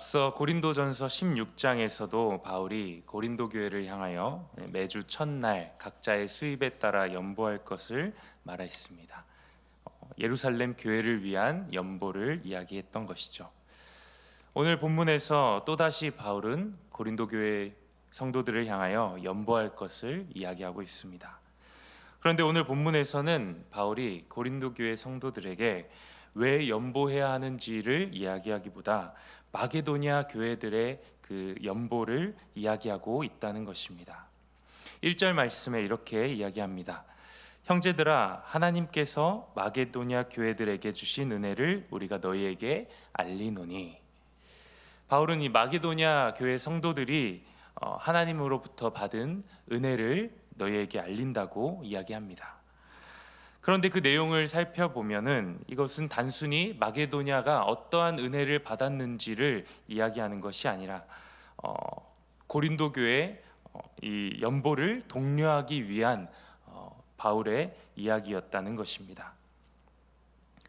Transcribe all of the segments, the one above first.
앞서 고린도전서 16장에서도 바울이 고린도 교회를 향하여 매주 첫날 각자의 수입에 따라 연보할 것을 말했습니다. 예루살렘 교회를 위한 연보를 이야기했던 것이죠. 오늘 본문에서 또다시 바울은 고린도 교회 성도들을 향하여 연보할 것을 이야기하고 있습니다. 그런데 오늘 본문에서는 바울이 고린도 교회 성도들에게 왜 연보해야 하는지를 이야기하기보다 마게도냐 교회들의 그 연보를 이야기하고 있다는 것입니다. 1절 말씀에 이렇게 이야기합니다. 형제들아, 하나님께서 마게도냐 교회들에게 주신 은혜를 우리가 너희에게 알리노니. 바울은 이 마게도냐 교회 성도들이 하나님으로부터 받은 은혜를 너희에게 알린다고 이야기합니다. 그런데 그 내용을 살펴보면은 이것은 단순히 마게도냐가 어떠한 은혜를 받았는지를 이야기하는 것이 아니라 고린도 교회의 이 연보를 독려하기 위한 바울의 이야기였다는 것입니다.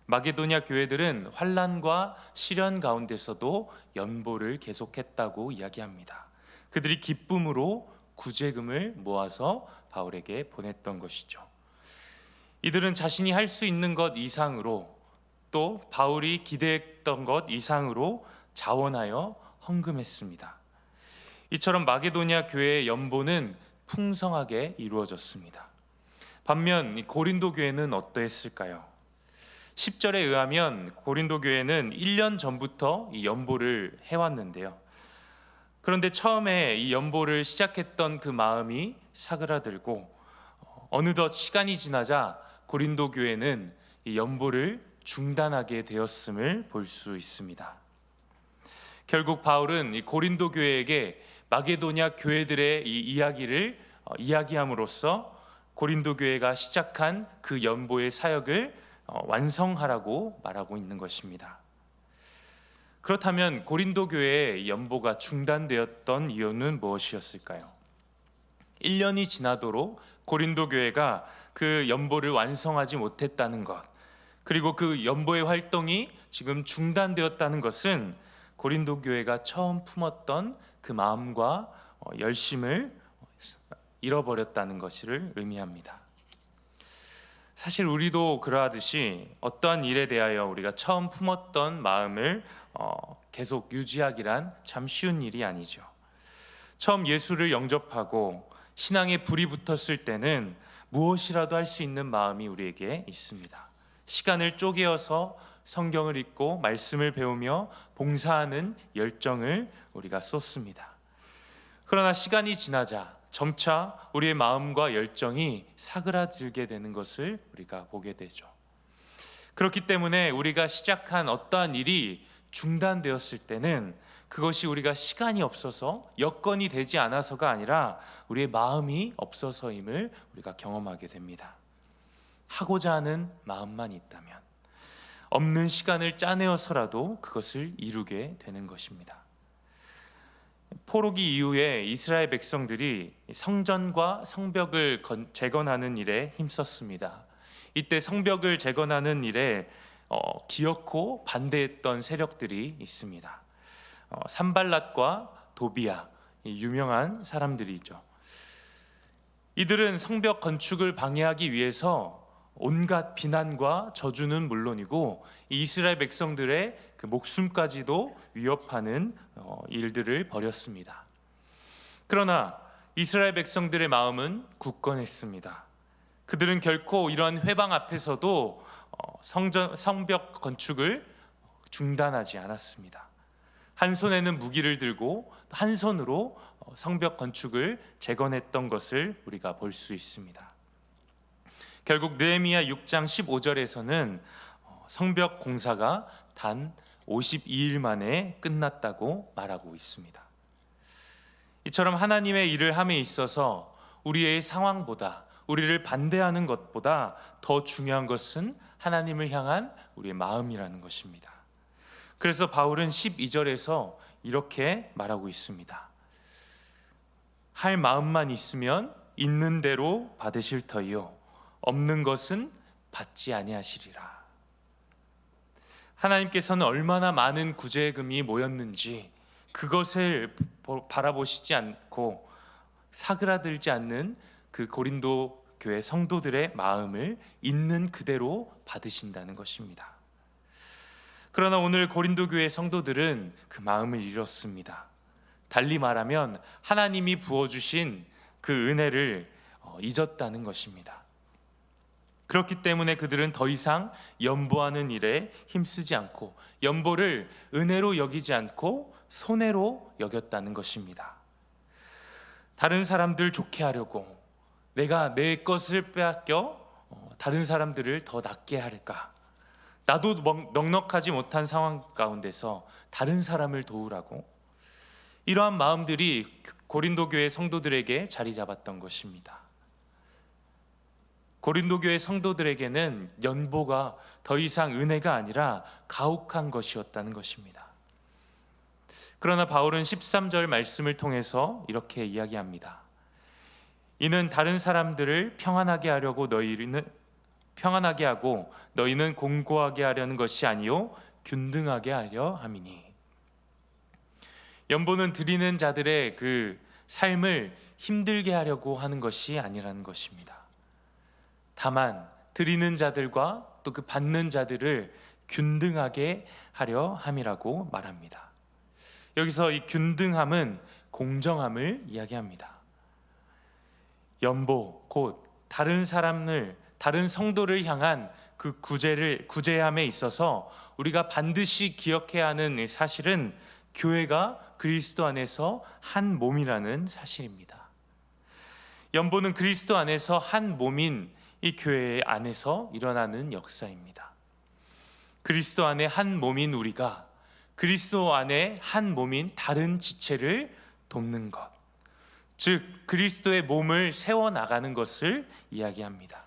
마게도냐 교회들은 환난과 시련 가운데서도 연보를 계속했다고 이야기합니다. 그들이 기쁨으로 구제금을 모아서 바울에게 보냈던 것이죠. 이들은 자신이 할 수 있는 것 이상으로 또 바울이 기대했던 것 이상으로 자원하여 헌금했습니다. 이처럼 마게도냐 교회의 연보는 풍성하게 이루어졌습니다. 반면 고린도 교회는 어떠했을까요? 10절에 의하면 고린도 교회는 1년 전부터 이 연보를 해왔는데요. 그런데 처음에 이 연보를 시작했던 그 마음이 사그라들고 어느덧 시간이 지나자 고린도 교회는 이 연보를 중단하게 되었음을 볼 수 있습니다. 결국 바울은 이 고린도 교회에게 마게도냐 교회들의 이 이야기를 이야기함으로써 고린도 교회가 시작한 그 연보의 사역을 완성하라고 말하고 있는 것입니다. 그렇다면 고린도 교회의 연보가 중단되었던 이유는 무엇이었을까요? 1년이 지나도록 고린도 교회가 그 연보를 완성하지 못했다는 것, 그리고 그 연보의 활동이 지금 중단되었다는 것은 고린도 교회가 처음 품었던 그 마음과 열심을 잃어버렸다는 것을 의미합니다. 사실 우리도 그러하듯이 어떠한 일에 대하여 우리가 처음 품었던 마음을 계속 유지하기란 참 쉬운 일이 아니죠. 처음 예수를 영접하고 신앙에 불이 붙었을 때는 무엇이라도 할 수 있는 마음이 우리에게 있습니다. 시간을 쪼개어서 성경을 읽고 말씀을 배우며 봉사하는 열정을 우리가 쏟습니다. 그러나 시간이 지나자 점차 우리의 마음과 열정이 사그라들게 되는 것을 우리가 보게 되죠. 그렇기 때문에 우리가 시작한 어떠한 일이 중단되었을 때는 그것이 우리가 시간이 없어서 여건이 되지 않아서가 아니라 우리의 마음이 없어서임을 우리가 경험하게 됩니다. 하고자 하는 마음만 있다면 없는 시간을 짜내어서라도 그것을 이루게 되는 것입니다. 포로기 이후에 이스라엘 백성들이 성전과 성벽을 재건하는 일에 힘썼습니다. 이때 성벽을 재건하는 일에 기어코 반대했던 세력들이 있습니다. 산발랏과 도비야, 유명한 사람들이죠. 이들은 성벽 건축을 방해하기 위해서 온갖 비난과 저주는 물론이고 이스라엘 백성들의 그 목숨까지도 위협하는 일들을 벌였습니다. 그러나 이스라엘 백성들의 마음은 굳건했습니다. 그들은 결코 이러한 회방 앞에서도 성벽 건축을 중단하지 않았습니다. 한 손에는 무기를 들고 한 손으로 성벽 건축을 재건했던 것을 우리가 볼 수 있습니다. 결국 느헤미야 6장 15절에서는 성벽 공사가 단 52일 만에 끝났다고 말하고 있습니다. 이처럼 하나님의 일을 함에 있어서 우리의 상황보다, 우리를 반대하는 것보다 더 중요한 것은 하나님을 향한 우리의 마음이라는 것입니다. 그래서 바울은 12절에서 이렇게 말하고 있습니다. 할 마음만 있으면 있는 대로 받으실 터이요 없는 것은 받지 아니하시리라. 하나님께서는 얼마나 많은 구제금이 모였는지 그것을 바라보시지 않고 사그라들지 않는 그 고린도 교회 성도들의 마음을 있는 그대로 받으신다는 것입니다. 그러나 오늘 고린도 교회 성도들은 그 마음을 잃었습니다. 달리 말하면 하나님이 부어주신 그 은혜를 잊었다는 것입니다. 그렇기 때문에 그들은 더 이상 연보하는 일에 힘쓰지 않고 연보를 은혜로 여기지 않고 손해로 여겼다는 것입니다. 다른 사람들 좋게 하려고 내가 내 것을 빼앗겨 다른 사람들을 더 낫게 할까? 나도 넉넉하지 못한 상황 가운데서 다른 사람을 도우라고 이러한 마음들이 고린도 교회 성도들에게 자리 잡았던 것입니다. 고린도 교회 성도들에게는 연보가 더 이상 은혜가 아니라 가혹한 것이었다는 것입니다. 그러나 바울은 13절 말씀을 통해서 이렇게 이야기합니다. 이는 다른 사람들을 평안하게 하고 너희는 공고하게 하려는 것이 아니요 균등하게 하려 함이니. 연보는 드리는 자들의 그 삶을 힘들게 하려고 하는 것이 아니라는 것입니다. 다만 드리는 자들과 또 그 받는 자들을 균등하게 하려 함이라고 말합니다. 여기서 이 균등함은 공정함을 이야기합니다. 연보 곧 다른 성도를 향한 그 구제함에 있어서 우리가 반드시 기억해야 하는 사실은 교회가 그리스도 안에서 한 몸이라는 사실입니다. 연보는 그리스도 안에서 한 몸인 이 교회 안에서 일어나는 역사입니다. 그리스도 안에 한 몸인 우리가 그리스도 안에 한 몸인 다른 지체를 돕는 것, 즉 그리스도의 몸을 세워나가는 것을 이야기합니다.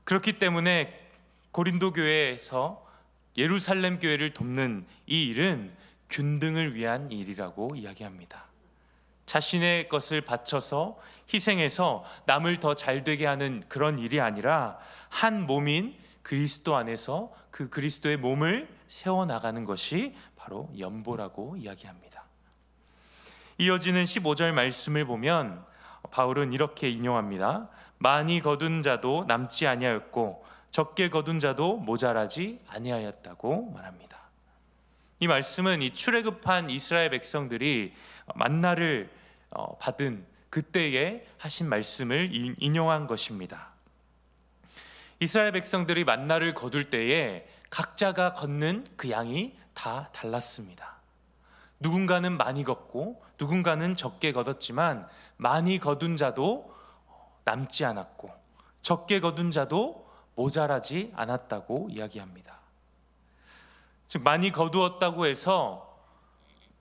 그렇기 때문에 고린도 교회에서 예루살렘 교회를 돕는 이 일은 균등을 위한 일이라고 이야기합니다. 자신의 것을 바쳐서 희생해서 남을 더 잘되게 하는 그런 일이 아니라 한 몸인 그리스도 안에서 그 그리스도의 몸을 세워나가는 것이 바로 연보라고 이야기합니다. 이어지는 15절 말씀을 보면 바울은 이렇게 인용합니다. 많이 거둔 자도 남지 아니하였고 적게 거둔 자도 모자라지 아니하였다고 말합니다. 이 말씀은 이 출애굽한 이스라엘 백성들이 만나를 받은 그때에 하신 말씀을 인용한 것입니다. 이스라엘 백성들이 만나를 거둘 때에 각자가 걷는 그 양이 다 달랐습니다. 누군가는 많이 걷고 누군가는 적게 거뒀지만 많이 거둔 자도 남지 않았고 적게 거둔 자도 모자라지 않았다고 이야기합니다. 즉 많이 거두었다고 해서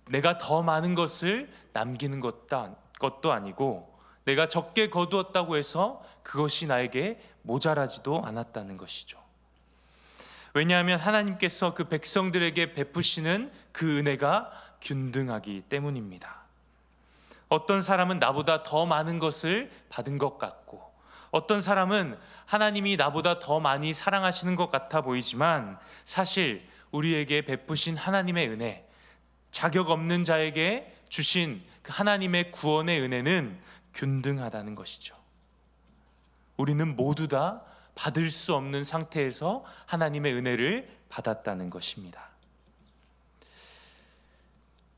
내가 더 많은 것을 남기는 것도 아니고 내가 적게 거두었다고 해서 그것이 나에게 모자라지도 않았다는 것이죠. 왜냐하면 하나님께서 그 백성들에게 베푸시는 그 은혜가 균등하기 때문입니다. 어떤 사람은 나보다 더 많은 것을 받은 것 같고 어떤 사람은 하나님이 나보다 더 많이 사랑하시는 것 같아 보이지만 사실 우리에게 베푸신 하나님의 은혜, 자격 없는 자에게 주신 그 하나님의 구원의 은혜는 균등하다는 것이죠. 우리는 모두 다 받을 수 없는 상태에서 하나님의 은혜를 받았다는 것입니다.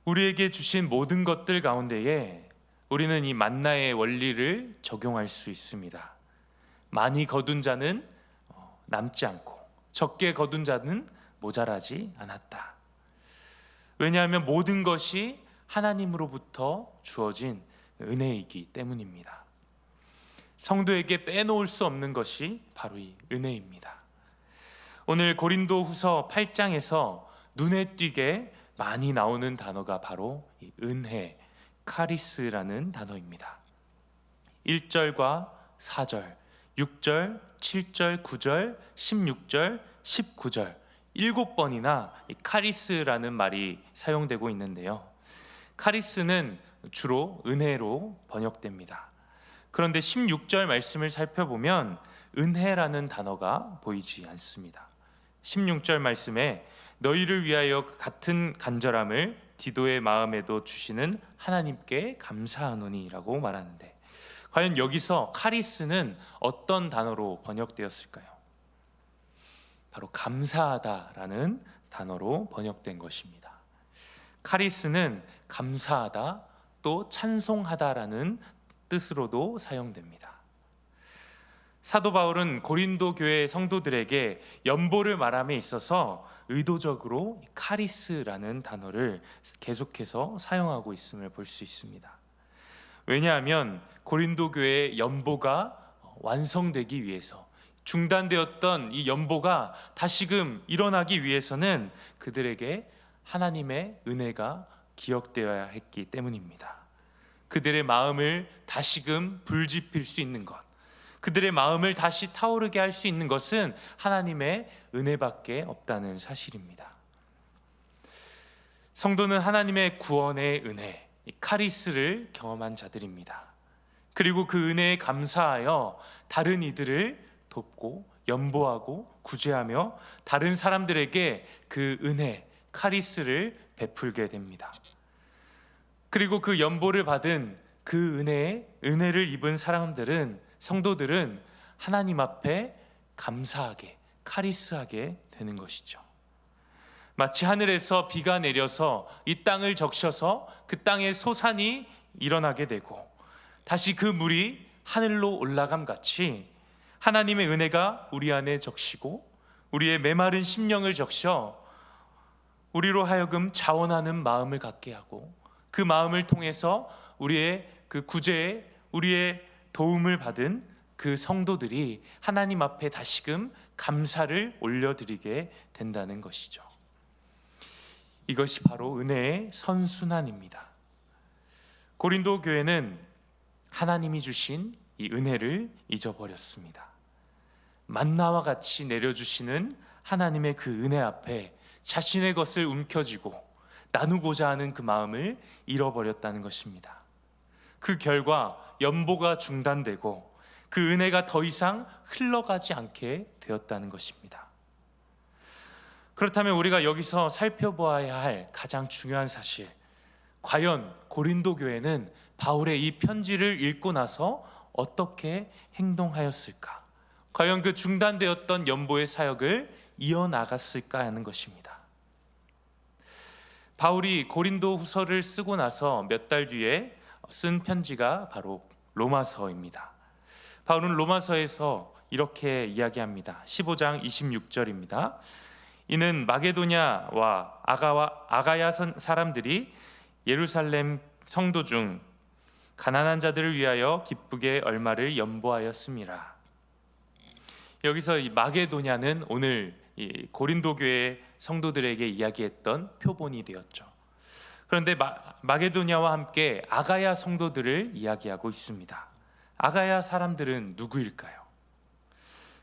우리에게 주신 모든 것들 가운데에 우리는 이 만나의 원리를 적용할 수 있습니다. 많이 거둔 자는 남지 않고 적게 거둔 자는 모자라지 않았다. 왜냐하면 모든 것이 하나님으로부터 주어진 은혜이기 때문입니다. 성도에게 빼놓을 수 없는 것이 바로 이 은혜입니다. 오늘 고린도후서 8장에서 눈에 띄게 많이 나오는 단어가 바로 이 은혜, 카리스라는 단어입니다. 1절과 4절, 6절, 7절, 9절, 16절, 19절 7번이나 이 카리스라는 말이 사용되고 있는데요. 카리스는 주로 은혜로 번역됩니다. 그런데 16절 말씀을 살펴보면 은혜라는 단어가 보이지 않습니다. 16절 말씀에 너희를 위하여 같은 간절함을 디도의 마음에도 주시는 하나님께 감사하노니라고 말하는데, 과연 여기서 카리스는 어떤 단어로 번역되었을까요? 바로 감사하다라는 단어로 번역된 것입니다. 카리스는 감사하다, 또 찬송하다라는 뜻으로도 사용됩니다. 사도 바울은 고린도 교회 성도들에게 연보를 말함에 있어서 의도적으로 카리스라는 단어를 계속해서 사용하고 있음을 볼 수 있습니다. 왜냐하면 고린도 교회의 연보가 완성되기 위해서, 중단되었던 이 연보가 다시금 일어나기 위해서는 그들에게 하나님의 은혜가 기억되어야 했기 때문입니다. 그들의 마음을 다시금 불지필 수 있는 것, 그들의 마음을 다시 타오르게 할 수 있는 것은 하나님의 은혜밖에 없다는 사실입니다. 성도는 하나님의 구원의 은혜, 카리스를 경험한 자들입니다. 그리고 그 은혜에 감사하여 다른 이들을 돕고 연보하고 구제하며 다른 사람들에게 그 은혜, 카리스를 베풀게 됩니다. 그리고 그 연보를 받은 그 은혜를 입은 사람들은, 성도들은 하나님 앞에 감사하게, 카리스하게 되는 것이죠. 마치 하늘에서 비가 내려서 이 땅을 적셔서 그 땅에 소산이 일어나게 되고 다시 그 물이 하늘로 올라감 같이 하나님의 은혜가 우리 안에 적시고 우리의 메마른 심령을 적셔 우리로 하여금 자원하는 마음을 갖게 하고, 그 마음을 통해서 우리의 그 구제에 우리의 도움을 받은 그 성도들이 하나님 앞에 다시금 감사를 올려드리게 된다는 것이죠. 이것이 바로 은혜의 선순환입니다. 고린도 교회는 하나님이 주신 이 은혜를 잊어버렸습니다. 만나와 같이 내려주시는 하나님의 그 은혜 앞에 자신의 것을 움켜쥐고 나누고자 하는 그 마음을 잃어버렸다는 것입니다. 그 결과 연보가 중단되고 그 은혜가 더 이상 흘러가지 않게 되었다는 것입니다. 그렇다면 우리가 여기서 살펴보아야 할 가장 중요한 사실, 과연 고린도 교회는 바울의 이 편지를 읽고 나서 어떻게 행동하였을까? 과연 그 중단되었던 연보의 사역을 이어나갔을까 하는 것입니다. 바울이 고린도 후서를 쓰고 나서 몇 달 뒤에 쓴 편지가 바로 로마서입니다. 바울은 로마서에서 이렇게 이야기합니다. 15장 26절입니다. 이는 마게도냐와 아가야 사람들이 예루살렘 성도 중 가난한 자들을 위하여 기쁘게 얼마를 연보하였음이라. 여기서 이 마게도냐는 오늘 이 고린도 교회 성도들에게 이야기했던 표본이 되었죠. 그런데 마게도냐와 함께 아가야 성도들을 이야기하고 있습니다. 아가야 사람들은 누구일까요?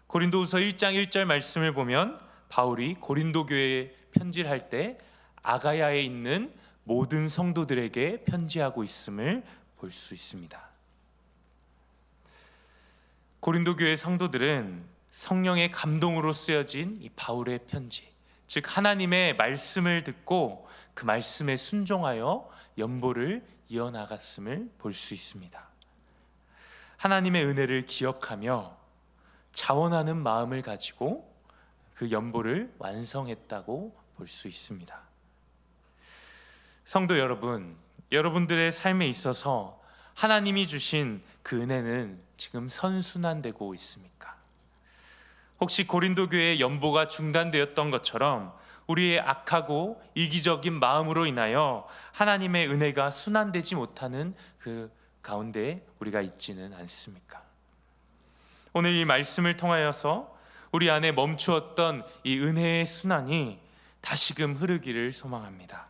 고린도후서 1장 1절 말씀을 보면 바울이 고린도 교회에 편지를 할 때 아가야에 있는 모든 성도들에게 편지하고 있음을 볼 수 있습니다. 고린도 교회 성도들은 성령의 감동으로 쓰여진 이 바울의 편지, 즉 하나님의 말씀을 듣고 그 말씀에 순종하여 연보를 이어나갔음을 볼 수 있습니다. 하나님의 은혜를 기억하며 자원하는 마음을 가지고 그 연보를 완성했다고 볼 수 있습니다. 성도 여러분, 여러분들의 삶에 있어서 하나님이 주신 그 은혜는 지금 선순환되고 있습니까? 혹시 고린도 교회의 연보가 중단되었던 것처럼 우리의 악하고 이기적인 마음으로 인하여 하나님의 은혜가 순환되지 못하는 그 가운데 우리가 있지는 않습니까? 오늘 이 말씀을 통하여서 우리 안에 멈추었던 이 은혜의 순환이 다시금 흐르기를 소망합니다.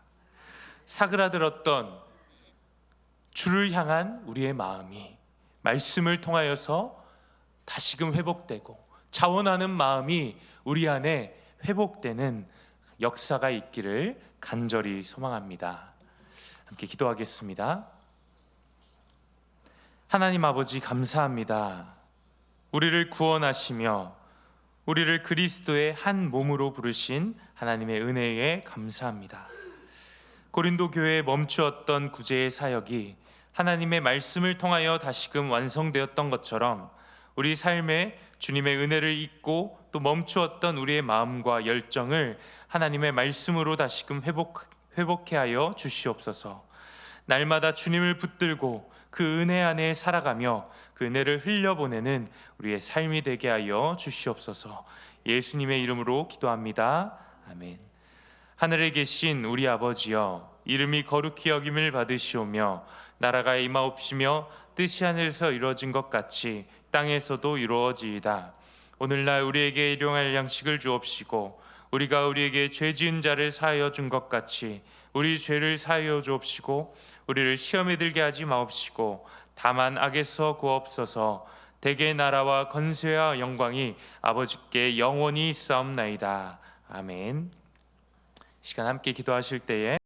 사그라들었던 주를 향한 우리의 마음이 말씀을 통하여서 다시금 회복되고 자원하는 마음이 우리 안에 회복되는 역사가 있기를 간절히 소망합니다. 함께 기도하겠습니다. 하나님 아버지, 감사합니다. 우리를 구원하시며 우리를 그리스도의 한 몸으로 부르신 하나님의 은혜에 감사합니다. 고린도 교회에 멈추었던 구제의 사역이 하나님의 말씀을 통하여 다시금 완성되었던 것처럼 우리 삶에 주님의 은혜를 잊고 또 멈추었던 우리의 마음과 열정을 하나님의 말씀으로 다시금 회복해 하여 주시옵소서. 날마다 주님을 붙들고 그 은혜 안에 살아가며 그 은혜를 흘려보내는 우리의 삶이 되게 하여 주시옵소서. 예수님의 이름으로 기도합니다. 아멘. 하늘에 계신 우리 아버지여, 이름이 거룩히 여김을 받으시오며 나라가 임하옵시며 뜻이 하늘에서 이루어진 것 같이 땅에서도 이루어지이다. 오늘날 우리에게 일용할 양식을 주옵시고 우리가 우리에게 죄 지은 자를 사하여 준 것 같이 우리 죄를 사하여 주옵시고 우리를 시험에 들게 하지 마옵시고 다만 악에서 구하옵소서. 대개 나라와 건세와 영광이 아버지께 영원히 있사옵나이다. 아멘. 시간 함께 기도하실 때에